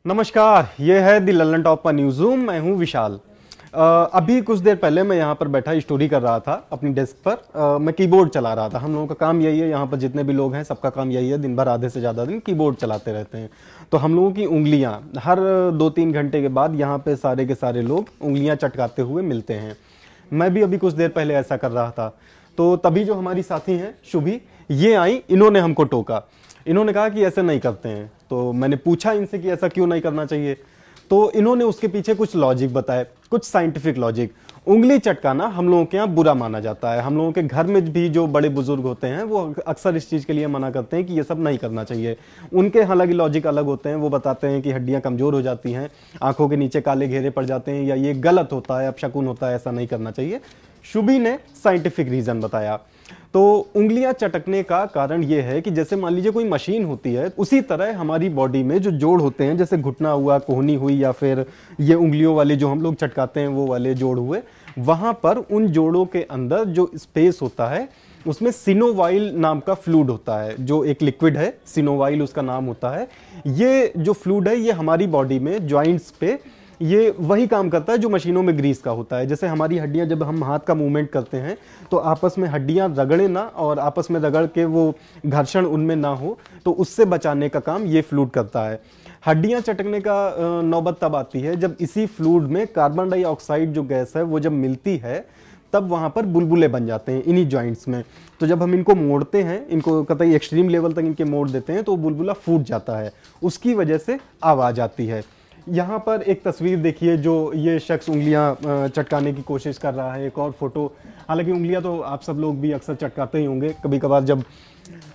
नमस्कार, ये है दी लल्लन टॉप का न्यूज़ रूम। मैं हूँ विशाल। अभी कुछ देर पहले मैं यहाँ पर बैठा स्टोरी कर रहा था अपनी डेस्क पर। मैं कीबोर्ड चला रहा था। हम लोगों का काम यही है, यहाँ पर जितने भी लोग हैं सबका काम यही है, दिन भर आधे से ज़्यादा दिन कीबोर्ड चलाते रहते हैं। तो हम लोगों की उंगलियाँ हर 2-3 घंटे के बाद यहाँ पे सारे के सारे लोग उंगलियाँ चटकाते हुए मिलते हैं। मैं भी अभी कुछ देर पहले ऐसा कर रहा था। तो तभी जो हमारी साथी हैं शुभी, ये आई, इन्होंने हमको टोका। इन्होंने कहा कि ऐसे नहीं करते हैं। तो मैंने पूछा इनसे कि ऐसा क्यों नहीं करना चाहिए। तो इन्होंने उसके पीछे कुछ लॉजिक बताए, कुछ साइंटिफिक लॉजिक। उंगली चटकाना हम लोगों के यहाँ बुरा माना जाता है। हम लोगों के घर में भी जो बड़े बुजुर्ग होते हैं वो अक्सर इस चीज़ के लिए मना करते हैं कि ये सब नहीं करना चाहिए। उनके हालांकि लॉजिक अलग होते हैं। वो बताते हैं कि हड्डियाँ कमज़ोर हो जाती हैं, आंखों के नीचे काले घेरे पड़ जाते हैं, या ये गलत होता है, अपशकुन होता है, ऐसा नहीं करना चाहिए। शुभी ने साइंटिफिक रीज़न बताया। तो उंगलियां चटकने का कारण यह है कि जैसे मान लीजिए कोई मशीन होती है, उसी तरह हमारी बॉडी में जो जोड़ होते हैं, जैसे घुटना हुआ, कोहनी हुई, या फिर ये उंगलियों वाले जो हम लोग चटकाते हैं वो वाले जोड़ हुए, वहां पर उन जोड़ों के अंदर जो स्पेस होता है उसमें सिनोवाइल नाम का फ्लूइड होता है, जो एक लिक्विड है, सिनोवाइल उसका नाम होता है। ये जो फ्लूइड है ये हमारी बॉडी में जॉइंट्स पे ये वही काम करता है जो मशीनों में ग्रीस का होता है। जैसे हमारी हड्डियां, जब हम हाथ का मूवमेंट करते हैं तो आपस में हड्डियां रगड़े ना, और आपस में रगड़ के वो घर्षण उनमें ना हो, तो उससे बचाने का काम ये फ्लूइड करता है। हड्डियां चटकने का नौबत तब आती है जब इसी फ्लूइड में कार्बन डाइऑक्साइड जो गैस है वो जब मिलती है, तब वहाँ पर बुलबुले बन जाते हैं इन्हीं जॉइंट्स में। तो जब हम इनको मोड़ते हैं, इनको कतई एक्सट्रीम लेवल तक इनके मोड़ देते हैं, तो बुलबुला फूट जाता है, उसकी वजह से आवाज़ आती है। यहाँ पर एक तस्वीर देखिए, जो ये शख्स उंगलियाँ चटकाने की कोशिश कर रहा है। एक और फोटो, हालांकि उंगलियाँ तो आप सब लोग भी अक्सर चटकाते ही होंगे, कभी कभार जब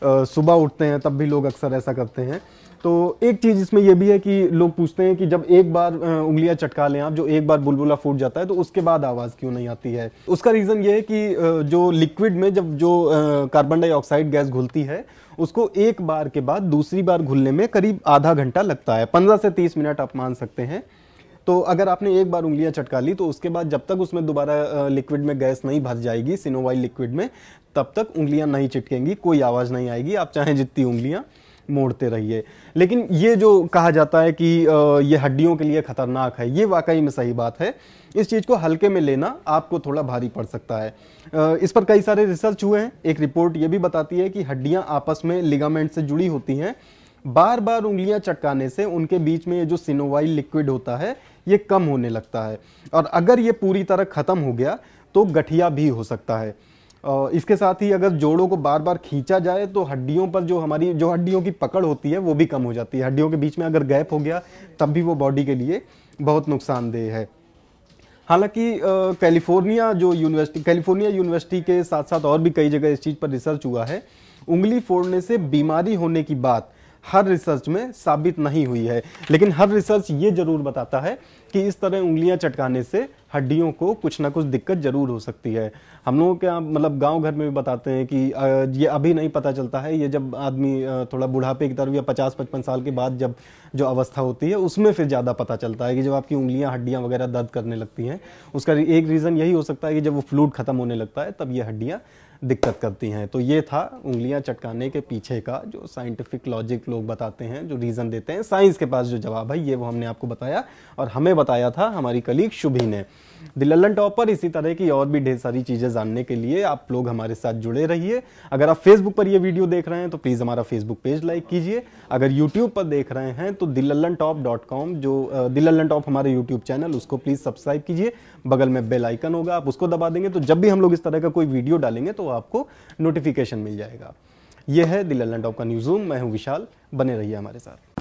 सुबह उठते हैं तब भी लोग अक्सर ऐसा करते हैं। तो एक चीज़ इसमें यह भी है कि लोग पूछते हैं कि जब एक बार उंगलियां चटका लें आप, जो एक बार बुलबुला फूट जाता है, तो उसके बाद आवाज़ क्यों नहीं आती है। उसका रीज़न ये है कि जो लिक्विड में जब जो कार्बन डाइऑक्साइड गैस घुलती है, उसको एक बार के बाद दूसरी बार घुलने में करीब आधा घंटा लगता है, 15 से 30 मिनट आप मान सकते हैं। तो अगर आपने एक बार उंगलियां चटका ली, तो उसके बाद जब तक उसमें दोबारा लिक्विड में गैस नहीं भर जाएगी, सिनोवाइल लिक्विड में, तब तक उंगलियां नहीं चिटकेंगी, कोई आवाज़ नहीं आएगी, आप चाहे जितनी उंगलियां मोड़ते रहिए। लेकिन ये जो कहा जाता है कि ये हड्डियों के लिए खतरनाक है, ये वाकई में सही बात है। इस चीज़ को हल्के में लेना आपको थोड़ा भारी पड़ सकता है। इस पर कई सारे रिसर्च हुए हैं। एक रिपोर्ट ये भी बताती है कि हड्डियां आपस में लिगामेंट से जुड़ी होती हैं। बार बार उंगलियां चटकाने से उनके बीच में ये जो सिनोवाइल लिक्विड होता है ये कम होने लगता है, और अगर ये पूरी तरह ख़त्म हो गया तो गठिया भी हो सकता है। इसके साथ ही अगर जोड़ों को बार बार खींचा जाए तो हड्डियों पर जो हमारी जो हड्डियों की पकड़ होती है वो भी कम हो जाती है। हड्डियों के बीच में अगर गैप हो गया तब भी वो बॉडी के लिए बहुत नुकसानदेह है। हालांकि कैलिफोर्निया यूनिवर्सिटी के साथ साथ और भी कई जगह इस चीज़ पर रिसर्च हुआ है। उंगली फोड़ने से बीमारी होने की बात हर रिसर्च में साबित नहीं हुई है, लेकिन हर रिसर्च ये जरूर बताता है कि इस तरह उंगलियां चटकाने से हड्डियों को कुछ ना कुछ दिक्कत जरूर हो सकती है। हम लोगों के मतलब गांव घर में भी बताते हैं कि ये अभी नहीं पता चलता है, ये जब आदमी थोड़ा बुढ़ापे की तरफ या 50-55 साल के बाद जब जो अवस्था होती है उसमें फिर ज़्यादा पता चलता है कि जब आपकी उंगलियां हड्डियां वगैरह दर्द करने लगती हैं। उसका एक रीज़न यही हो सकता है कि जब वो फ्लूइड ख़त्म होने लगता है तब ये हड्डियाँ दिक्कत करती हैं। तो ये था उंगलियां चटकाने के पीछे का जो साइंटिफिक लॉजिक लोग बताते हैं, जो रीज़न देते हैं। साइंस के पास जो जवाब है ये वो हमने आपको बताया, और हमें बताया था हमारी कलीग शुभी ने। द लल्लन टॉप पर इसी तरह की और भी ढेर सारी चीज़ें जानने के लिए आप लोग हमारे साथ जुड़े रहिए। अगर आप फेसबुक पर ये वीडियो देख रहे हैं तो प्लीज़ हमारा फेसबुक पेज लाइक कीजिए। अगर यूट्यूब पर देख रहे हैं तो thelallantop.com, जो द लल्लन टॉप हमारे यूट्यूब चैनल, उसको प्लीज़ सब्सक्राइब कीजिए। बगल में बेल आइकन होगा, आप उसको दबा देंगे तो जब भी हम लोग इस तरह का कोई वीडियो डालेंगे तो आपको नोटिफिकेशन मिल जाएगा। यह है द लल्लन टॉप का न्यूज़ रूम। मैं हूँ विशाल, बने रहिए हमारे साथ।